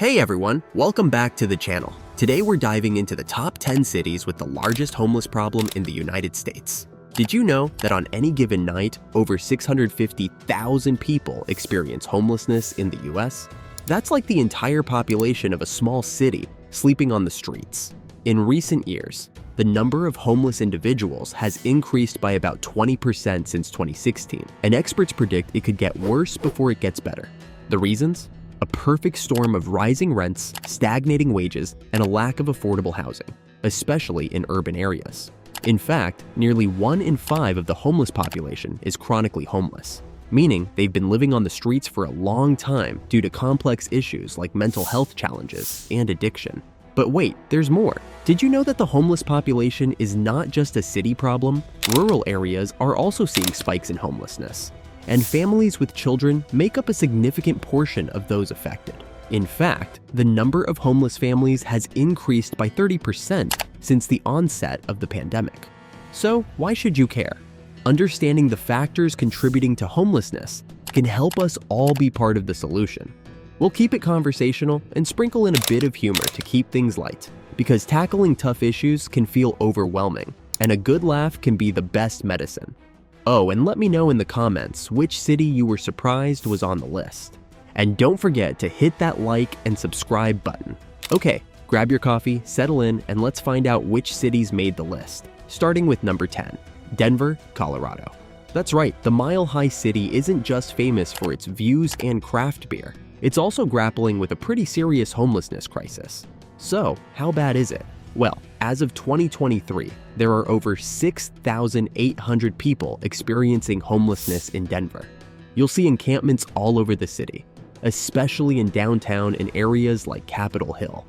Hey everyone, welcome back to the channel. Today we're diving into the top 10 cities with the largest homeless problem in the United States. Did you know that on any given night, over 650,000 people experience homelessness in the US? That's like the entire population of a small city sleeping on the streets. In recent years, the number of homeless individuals has increased by about 20% since 2016, and experts predict it could get worse before it gets better. The reasons? A perfect storm of rising rents, stagnating wages, and a lack of affordable housing, especially in urban areas. In fact, nearly 1 in 5 of the homeless population is chronically homeless, meaning they've been living on the streets for a long time due to complex issues like mental health challenges and addiction. But wait, there's more. Did you know that the homeless population is not just a city problem? Rural areas are also seeing spikes in homelessness, and families with children make up a significant portion of those affected. In fact, the number of homeless families has increased by 30% since the onset of the pandemic. So why should you care? Understanding the factors contributing to homelessness can help us all be part of the solution. We'll keep it conversational and sprinkle in a bit of humor to keep things light, because tackling tough issues can feel overwhelming, and a good laugh can be the best medicine. Oh, and let me know in the comments which city you were surprised was on the list. And don't forget to hit that like and subscribe button. Okay, grab your coffee, settle in, and let's find out which cities made the list. Starting with number 10, Denver, Colorado. That's right, the mile-high city isn't just famous for its views and craft beer. It's also grappling with a pretty serious homelessness crisis. So, how bad is it? Well, as of 2023, there are over 6,800 people experiencing homelessness in Denver. You'll see encampments all over the city, especially in downtown and areas like Capitol Hill.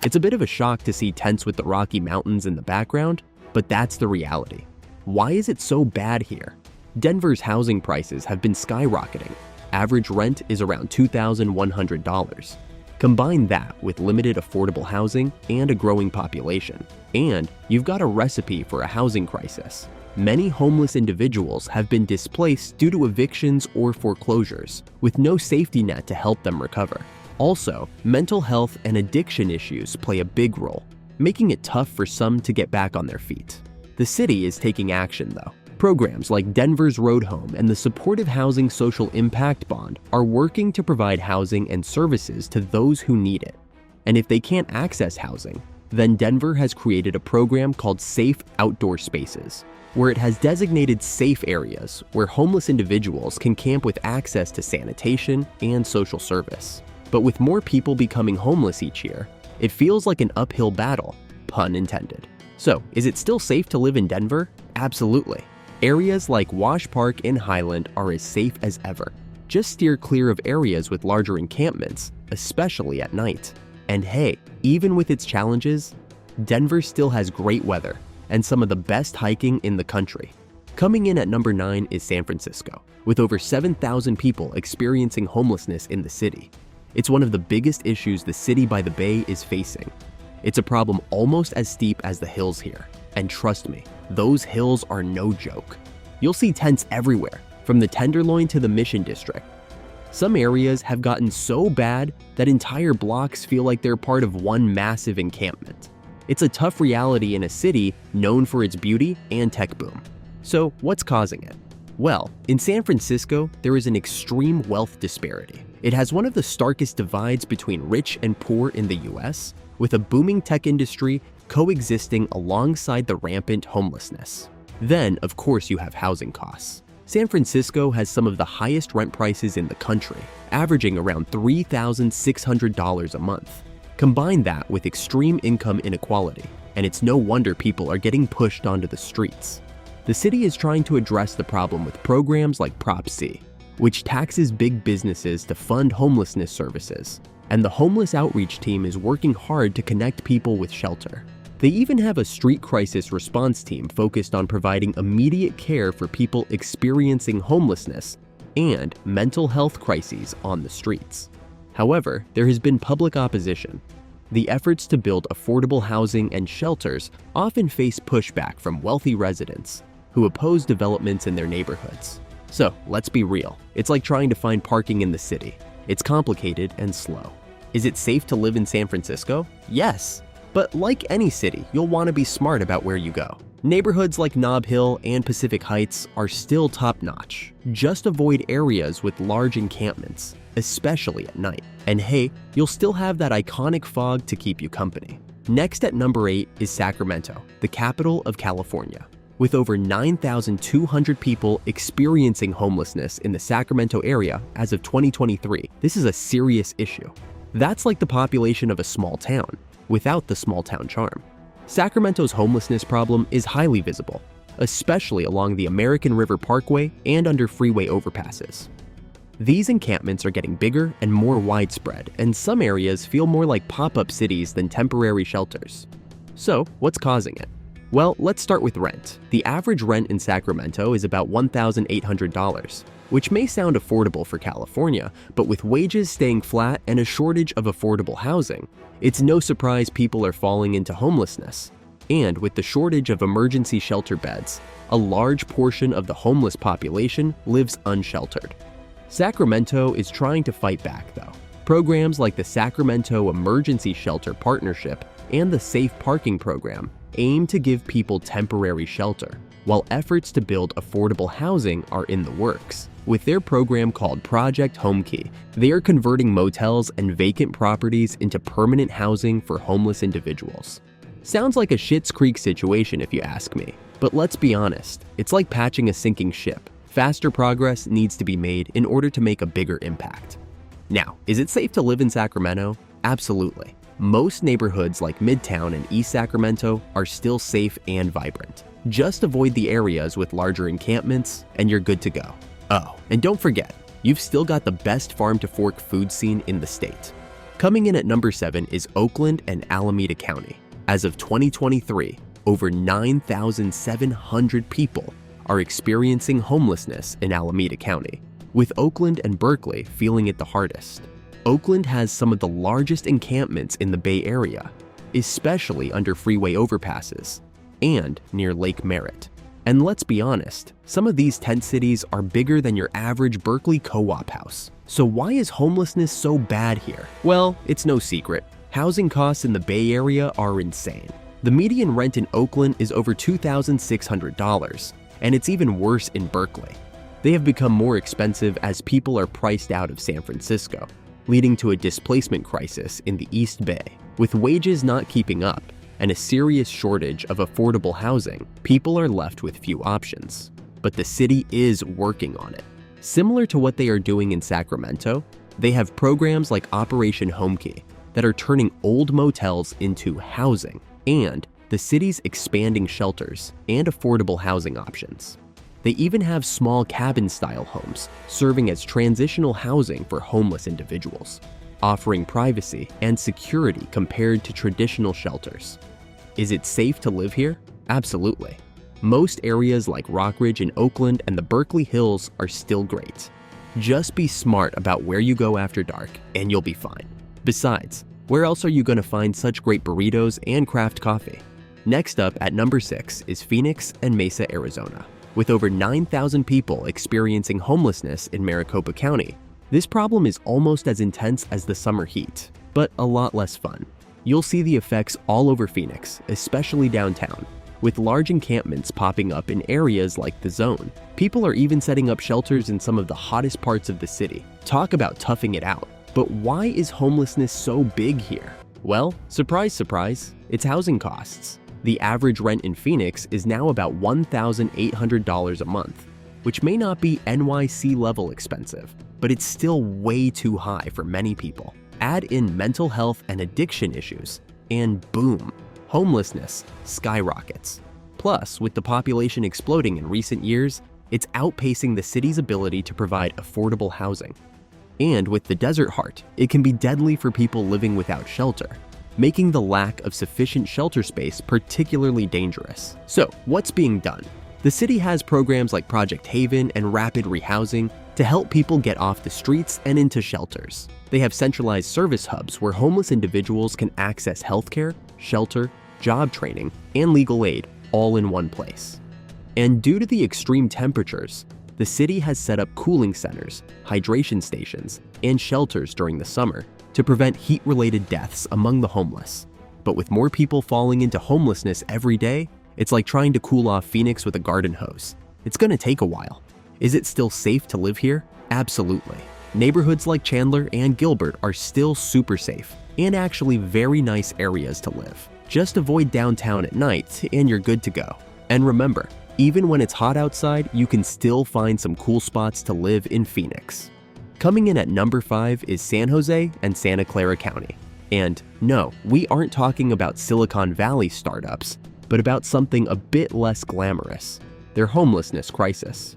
It's a bit of a shock to see tents with the Rocky Mountains in the background, but that's the reality. Why is it so bad here? Denver's housing prices have been skyrocketing. Average rent is around $2,100. Combine that with limited affordable housing and a growing population, and you've got a recipe for a housing crisis. Many homeless individuals have been displaced due to evictions or foreclosures, with no safety net to help them recover. Also, mental health and addiction issues play a big role, making it tough for some to get back on their feet. The city is taking action though. Programs like Denver's Road Home and the Supportive Housing Social Impact Bond are working to provide housing and services to those who need it. And if they can't access housing, then Denver has created a program called Safe Outdoor Spaces, where it has designated safe areas where homeless individuals can camp with access to sanitation and social service. But with more people becoming homeless each year, it feels like an uphill battle, pun intended. So, is it still safe to live in Denver? Absolutely. Areas like Wash Park and Highland are as safe as ever. Just steer clear of areas with larger encampments, especially at night. And hey, even with its challenges, Denver still has great weather and some of the best hiking in the country. Coming in at number 9 is San Francisco, with over 7,000 people experiencing homelessness in the city. It's one of the biggest issues the city by the bay is facing. It's a problem almost as steep as the hills here. And trust me, those hills are no joke. You'll see tents everywhere, from the Tenderloin to the Mission District. Some areas have gotten so bad that entire blocks feel like they're part of one massive encampment. It's a tough reality in a city known for its beauty and tech boom. So what's causing it? Well, in San Francisco, there is an extreme wealth disparity. It has one of the starkest divides between rich and poor in the US, with a booming tech industry coexisting alongside the rampant homelessness. Then, of course, you have housing costs. San Francisco has some of the highest rent prices in the country, averaging around $3,600 a month. Combine that with extreme income inequality, and it's no wonder people are getting pushed onto the streets. The city is trying to address the problem with programs like Prop C, which taxes big businesses to fund homelessness services. And the homeless outreach team is working hard to connect people with shelter. They even have a street crisis response team focused on providing immediate care for people experiencing homelessness and mental health crises on the streets. However, there has been public opposition. The efforts to build affordable housing and shelters often face pushback from wealthy residents who oppose developments in their neighborhoods. So let's be real, it's like trying to find parking in the city. It's complicated and slow. Is it safe to live in San Francisco? Yes. But like any city, you'll want to be smart about where you go. Neighborhoods like Nob Hill and Pacific Heights are still top-notch. Just avoid areas with large encampments, especially at night. And hey, you'll still have that iconic fog to keep you company. Next at number 8 is Sacramento, the capital of California. With over 9,200 people experiencing homelessness in the Sacramento area as of 2023, this is a serious issue. That's like the population of a small town, without the small town charm. Sacramento's homelessness problem is highly visible, especially along the American River Parkway and under freeway overpasses. These encampments are getting bigger and more widespread, and some areas feel more like pop-up cities than temporary shelters. So, what's causing it? Well, let's start with rent. The average rent in Sacramento is about $1,800, which may sound affordable for California, but with wages staying flat and a shortage of affordable housing, it's no surprise people are falling into homelessness. And with the shortage of emergency shelter beds, a large portion of the homeless population lives unsheltered. Sacramento is trying to fight back, though. Programs like the Sacramento Emergency Shelter Partnership and the Safe Parking Program aim to give people temporary shelter, while efforts to build affordable housing are in the works. With their program called Project Homekey, they are converting motels and vacant properties into permanent housing for homeless individuals. Sounds like a Schitt's Creek situation if you ask me, but let's be honest, it's like patching a sinking ship. Faster progress needs to be made in order to make a bigger impact. Now, is it safe to live in Sacramento? Absolutely. Most neighborhoods like Midtown and East Sacramento are still safe and vibrant. Just avoid the areas with larger encampments and you're good to go. Oh, and don't forget, you've still got the best farm-to-fork food scene in the state. Coming in at number 7 is Oakland and Alameda County. As of 2023, over 9,700 people are experiencing homelessness in Alameda County, with Oakland and Berkeley feeling it the hardest. Oakland has some of the largest encampments in the Bay Area, especially under freeway overpasses and near Lake Merritt. And let's be honest, some of these tent cities are bigger than your average Berkeley co-op house. So why is homelessness so bad here? Well, it's no secret. Housing costs in the Bay Area are insane. The median rent in Oakland is over $2,600, and it's even worse in Berkeley. They have become more expensive as people are priced out of San Francisco, leading to a displacement crisis in the East Bay. With wages not keeping up and a serious shortage of affordable housing, people are left with few options. But the city is working on it. Similar to what they are doing in Sacramento, they have programs like Operation Homekey that are turning old motels into housing, and the city's expanding shelters and affordable housing options. They even have small cabin-style homes serving as transitional housing for homeless individuals, offering privacy and security compared to traditional shelters. Is it safe to live here? Absolutely. Most areas like Rockridge in Oakland and the Berkeley Hills are still great. Just be smart about where you go after dark and you'll be fine. Besides, where else are you going to find such great burritos and craft coffee? Next up at number 6 is Phoenix and Mesa, Arizona. With over 9,000 people experiencing homelessness in Maricopa County, this problem is almost as intense as the summer heat, but a lot less fun. You'll see the effects all over Phoenix, especially downtown, with large encampments popping up in areas like the Zone. People are even setting up shelters in some of the hottest parts of the city. Talk about toughing it out. But why is homelessness so big here? Well, surprise, surprise, it's housing costs. The average rent in Phoenix is now about $1,800 a month, which may not be NYC level expensive, but it's still way too high for many people. Add in mental health and addiction issues, and boom, homelessness skyrockets. Plus, with the population exploding in recent years, it's outpacing the city's ability to provide affordable housing. And with the desert heart, it can be deadly for people living without shelter, making the lack of sufficient shelter space particularly dangerous. So, what's being done? The city has programs like Project Haven and Rapid Rehousing to help people get off the streets and into shelters. They have centralized service hubs where homeless individuals can access healthcare, shelter, job training, and legal aid all in one place. And due to the extreme temperatures, the city has set up cooling centers, hydration stations, and shelters during the summer to to prevent heat-related deaths among the homeless. But with more people falling into homelessness every day, it's like trying to cool off Phoenix with a garden hose. It's gonna take a while. Is it still safe to live here? Absolutely. Neighborhoods like Chandler and Gilbert are still super safe and actually very nice areas to live. Just avoid downtown at night and you're good to go. And remember, even when it's hot outside, you can still find some cool spots to live in Phoenix. Coming in at number 5 is San Jose and Santa Clara County. And no, we aren't talking about Silicon Valley startups, but about something a bit less glamorous, their homelessness crisis.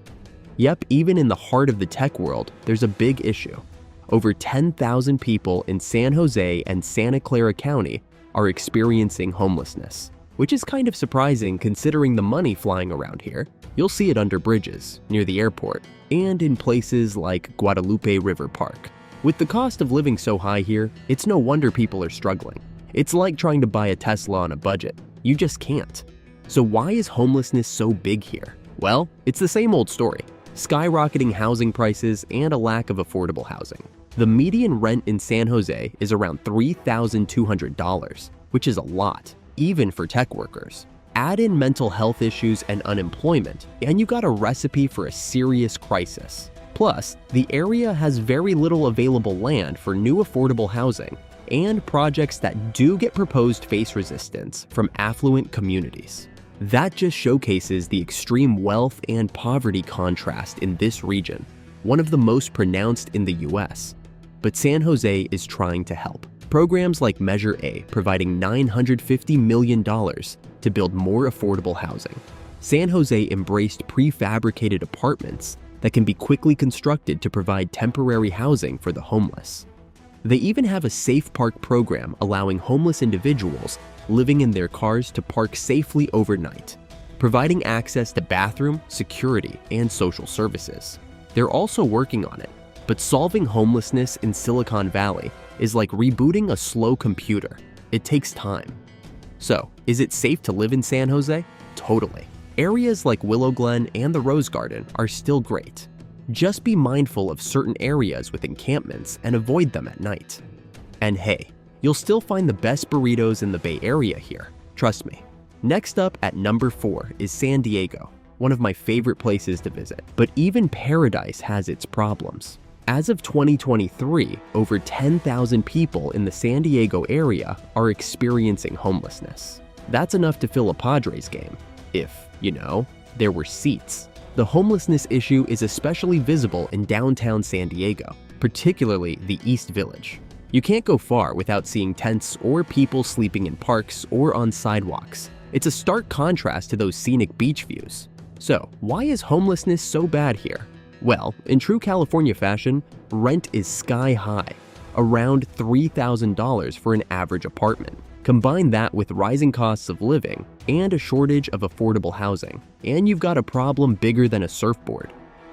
Yep, even in the heart of the tech world, there's a big issue. Over 10,000 people in San Jose and Santa Clara County are experiencing homelessness, which is kind of surprising considering the money flying around here. You'll see it under bridges, near the airport, and in places like Guadalupe River Park. With the cost of living so high here, it's no wonder people are struggling. It's like trying to buy a Tesla on a budget. You just can't. So why is homelessness so big here? Well, it's the same old story. Skyrocketing housing prices and a lack of affordable housing. The median rent in San Jose is around $3,200, which is a lot, even for tech workers. Add in mental health issues and unemployment, and you got a recipe for a serious crisis. Plus, the area has very little available land for new affordable housing, and projects that do get proposed face resistance from affluent communities. That just showcases the extreme wealth and poverty contrast in this region, one of the most pronounced in the US. But San Jose is trying to help. Programs like Measure A providing $950 million to build more affordable housing. San Jose embraced prefabricated apartments that can be quickly constructed to provide temporary housing for the homeless. They even have a Safe Park program allowing homeless individuals living in their cars to park safely overnight, providing access to bathroom, security, and social services. They're also working on it, but solving homelessness in Silicon Valley is like rebooting a slow computer. It takes time. So, is it safe to live in San Jose? Totally. Areas like Willow Glen and the Rose Garden are still great. Just be mindful of certain areas with encampments and avoid them at night. And hey, you'll still find the best burritos in the Bay Area here, trust me. Next up at number 4 is San Diego, one of my favorite places to visit. But even paradise has its problems. As of 2023, over 10,000 people in the San Diego area are experiencing homelessness. That's enough to fill a Padres game, if, there were seats. The homelessness issue is especially visible in downtown San Diego, particularly the East Village. You can't go far without seeing tents or people sleeping in parks or on sidewalks. It's a stark contrast to those scenic beach views. So, why is homelessness so bad here? Well, in true California fashion, rent is sky high, around $3,000 for an average apartment. Combine that with rising costs of living and a shortage of affordable housing, and you've got a problem bigger than a surfboard.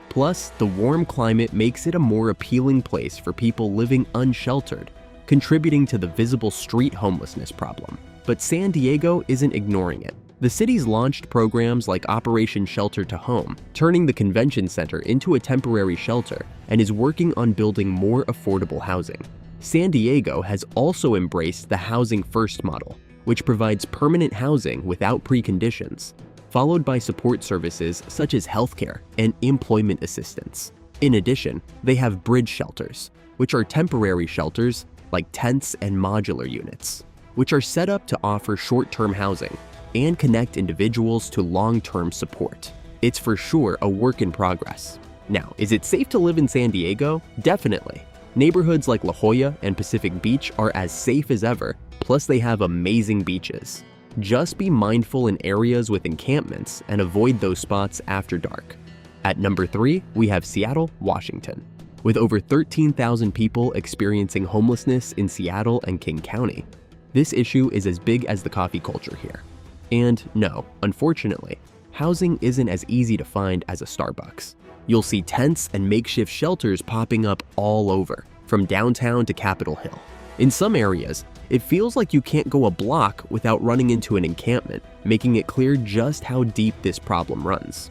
Plus, the warm climate makes it a more appealing place for people living unsheltered, contributing to the visible street homelessness problem. But San Diego isn't ignoring it. The city's launched programs like Operation Shelter to Home, turning the convention center into a temporary shelter, and is working on building more affordable housing. San Diego has also embraced the Housing First model, which provides permanent housing without preconditions, followed by support services such as healthcare and employment assistance. In addition, they have bridge shelters, which are temporary shelters like tents and modular units, which are set up to offer short-term housing and connect individuals to long-term support. It's for sure a work in progress. Now, is it safe to live in San Diego? Definitely. Neighborhoods like La Jolla and Pacific Beach are as safe as ever, plus they have amazing beaches. Just be mindful in areas with encampments and avoid those spots after dark. At number 3, we have Seattle, Washington. With over 13,000 people experiencing homelessness in Seattle and King County, this issue is as big as the coffee culture here. And no, unfortunately, housing isn't as easy to find as a Starbucks. You'll see tents and makeshift shelters popping up all over, from downtown to Capitol Hill. In some areas, it feels like you can't go a block without running into an encampment, making it clear just how deep this problem runs.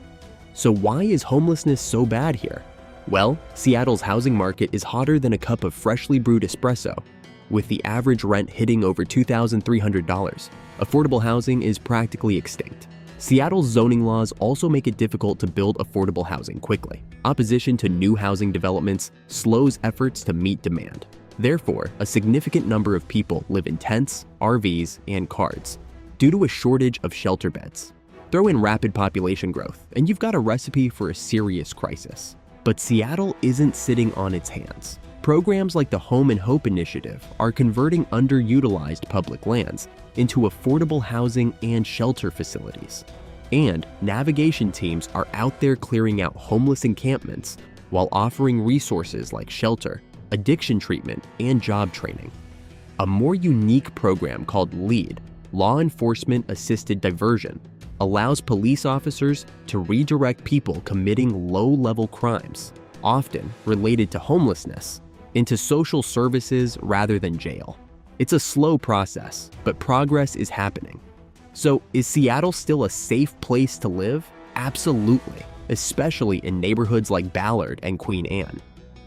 So why is homelessness so bad here? Well, Seattle's housing market is hotter than a cup of freshly brewed espresso, with the average rent hitting over $2,300, affordable housing is practically extinct. Seattle's zoning laws also make it difficult to build affordable housing quickly. Opposition to new housing developments slows efforts to meet demand. Therefore, a significant number of people live in tents, RVs, and carts due to a shortage of shelter beds. Throw in rapid population growth, and you've got a recipe for a serious crisis. But Seattle isn't sitting on its hands. Programs like the Home and Hope Initiative are converting underutilized public lands into affordable housing and shelter facilities. And navigation teams are out there clearing out homeless encampments while offering resources like shelter, addiction treatment, and job training. A more unique program called LEAD, Law Enforcement Assisted Diversion, allows police officers to redirect people committing low-level crimes, often related to homelessness, into social services rather than jail. It's a slow process, but progress is happening. So, is Seattle still a safe place to live? Absolutely, especially in neighborhoods like Ballard and Queen Anne.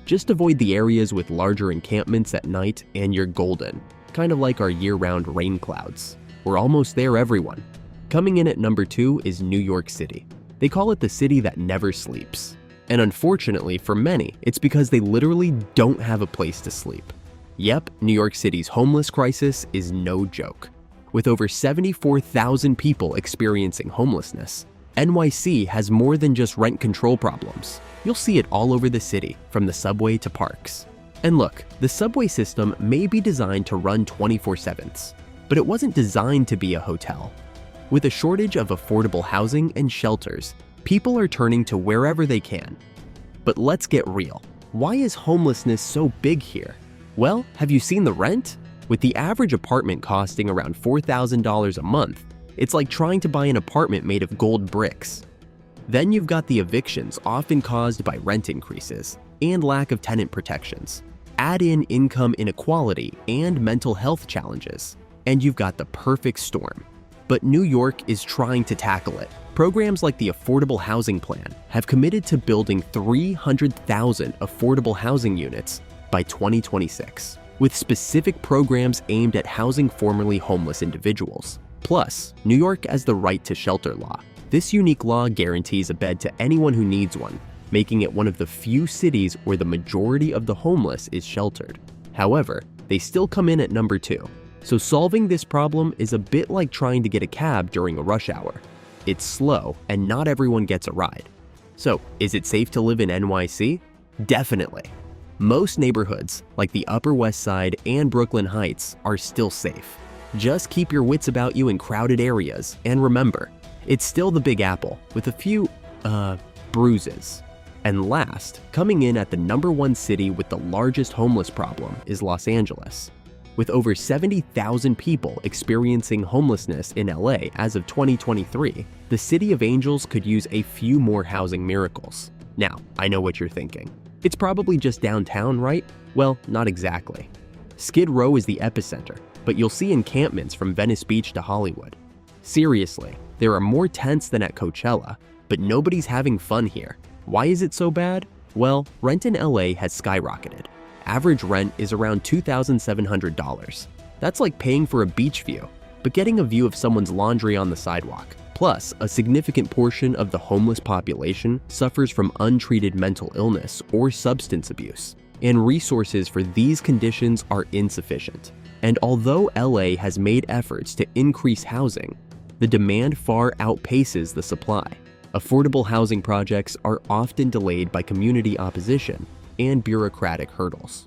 Just avoid the areas with larger encampments at night and you're golden, kind of like our year-round rain clouds. We're almost there, everyone. Coming in at number 2 is New York City. They call it the city that never sleeps. And unfortunately for many, it's because they literally don't have a place to sleep. Yep, New York City's homeless crisis is no joke. With over 74,000 people experiencing homelessness, NYC has more than just rent control problems. You'll see it all over the city, from the subway to parks. And look, the subway system may be designed to run 24/7, but it wasn't designed to be a hotel. With a shortage of affordable housing and shelters, people are turning to wherever they can. But let's get real. Why is homelessness so big here? Well, have you seen the rent? With the average apartment costing around $4,000 a month, it's like trying to buy an apartment made of gold bricks. Then you've got the evictions often caused by rent increases and lack of tenant protections. Add in income inequality and mental health challenges, and you've got the perfect storm. But New York is trying to tackle it. Programs like the Affordable Housing Plan have committed to building 300,000 affordable housing units by 2026, with specific programs aimed at housing formerly homeless individuals. Plus, New York has the right to shelter law. This unique law guarantees a bed to anyone who needs one, making it one of the few cities where the majority of the homeless is sheltered. However, they still come in at number 2. So solving this problem is a bit like trying to get a cab during a rush hour. It's slow, and not everyone gets a ride. So, is it safe to live in NYC? Definitely. Most neighborhoods, like the Upper West Side and Brooklyn Heights, are still safe. Just keep your wits about you in crowded areas, and remember, it's still the Big Apple, with a few, bruises. And last, coming in at the number 1 city with the largest homeless problem is Los Angeles. With over 70,000 people experiencing homelessness in LA as of 2023, the City of Angels could use a few more housing miracles. Now, I know what you're thinking. It's probably just downtown, right? Well, not exactly. Skid Row is the epicenter, but you'll see encampments from Venice Beach to Hollywood. Seriously, there are more tents than at Coachella, but nobody's having fun here. Why is it so bad? Well, rent in LA has skyrocketed. Average rent is around $2,700. That's like paying for a beach view, but getting a view of someone's laundry on the sidewalk. Plus, a significant portion of the homeless population suffers from untreated mental illness or substance abuse, and resources for these conditions are insufficient. And although LA has made efforts to increase housing, the demand far outpaces the supply. Affordable housing projects are often delayed by community opposition and bureaucratic hurdles.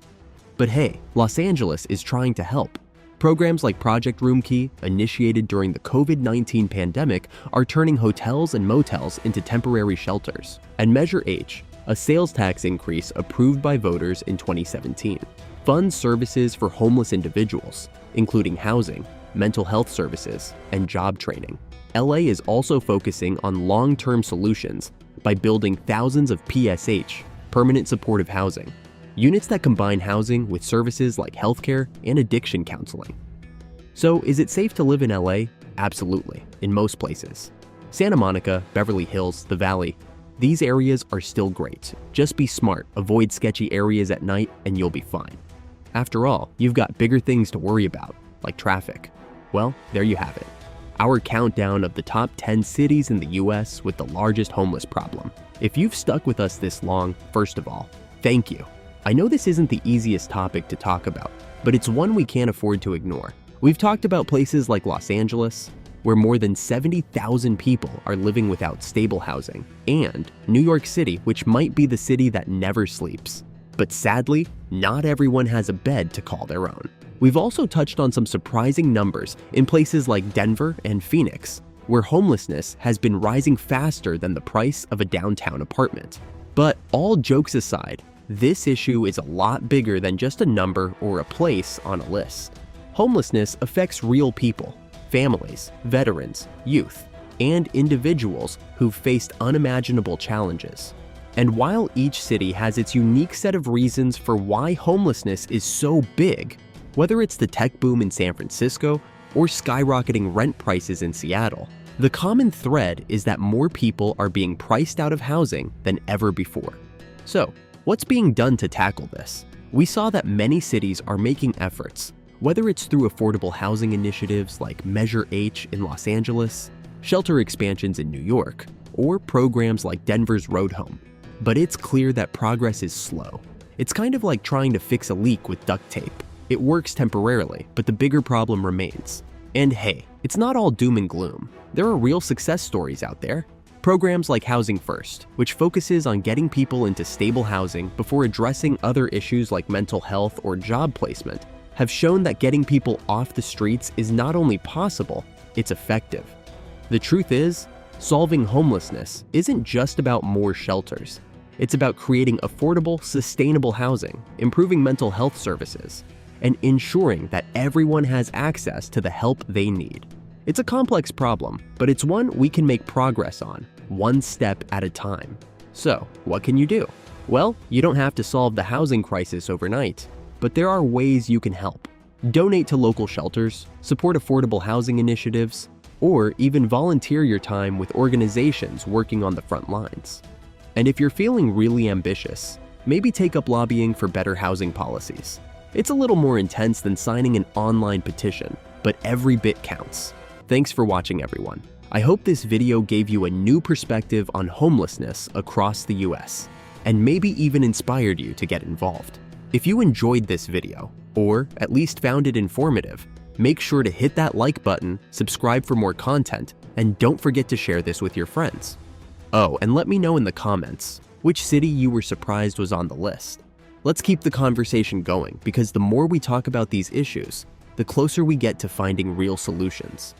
But hey, Los Angeles is trying to help. Programs like Project Roomkey, initiated during the COVID-19 pandemic, are turning hotels and motels into temporary shelters. And Measure H, a sales tax increase approved by voters in 2017, funds services for homeless individuals, including housing, mental health services, and job training. LA is also focusing on long-term solutions by building thousands of PSH, permanent supportive housing, units that combine housing with services like healthcare and addiction counseling. So, is it safe to live in LA? Absolutely, in most places. Santa Monica, Beverly Hills, the Valley, these areas are still great. Just be smart, avoid sketchy areas at night, and you'll be fine. After all, you've got bigger things to worry about, like traffic. Well, there you have it. Our countdown of the top 10 cities in the US with the largest homeless problem. If you've stuck with us this long, first of all, thank you. I know this isn't the easiest topic to talk about, but it's one we can't afford to ignore. We've talked about places like Los Angeles, where more than 70,000 people are living without stable housing, and New York City, which might be the city that never sleeps. But sadly, not everyone has a bed to call their own. We've also touched on some surprising numbers in places like Denver and Phoenix, where homelessness has been rising faster than the price of a downtown apartment. But all jokes aside, this issue is a lot bigger than just a number or a place on a list. Homelessness affects real people, families, veterans, youth, and individuals who've faced unimaginable challenges. And while each city has its unique set of reasons for why homelessness is so big, whether it's the tech boom in San Francisco or skyrocketing rent prices in Seattle, the common thread is that more people are being priced out of housing than ever before. So, what's being done to tackle this? We saw that many cities are making efforts, whether it's through affordable housing initiatives like Measure H in Los Angeles, shelter expansions in New York, or programs like Denver's Road Home. But it's clear that progress is slow. It's kind of like trying to fix a leak with duct tape. It works temporarily, but the bigger problem remains. And hey, it's not all doom and gloom. There are real success stories out there. Programs like Housing First, which focuses on getting people into stable housing before addressing other issues like mental health or job placement, have shown that getting people off the streets is not only possible, it's effective. The truth is, solving homelessness isn't just about more shelters. It's about creating affordable, sustainable housing, improving mental health services, and ensuring that everyone has access to the help they need. It's a complex problem, but it's one we can make progress on, one step at a time. So, what can you do? Well, you don't have to solve the housing crisis overnight, but there are ways you can help. Donate to local shelters, support affordable housing initiatives, or even volunteer your time with organizations working on the front lines. And if you're feeling really ambitious, maybe take up lobbying for better housing policies. It's a little more intense than signing an online petition, but every bit counts. Thanks for watching, everyone. I hope this video gave you a new perspective on homelessness across the US, and maybe even inspired you to get involved. If you enjoyed this video, or at least found it informative, make sure to hit that like button, subscribe for more content, and don't forget to share this with your friends. Oh, and let me know in the comments which city you were surprised was on the list. Let's keep the conversation going, because the more we talk about these issues, the closer we get to finding real solutions.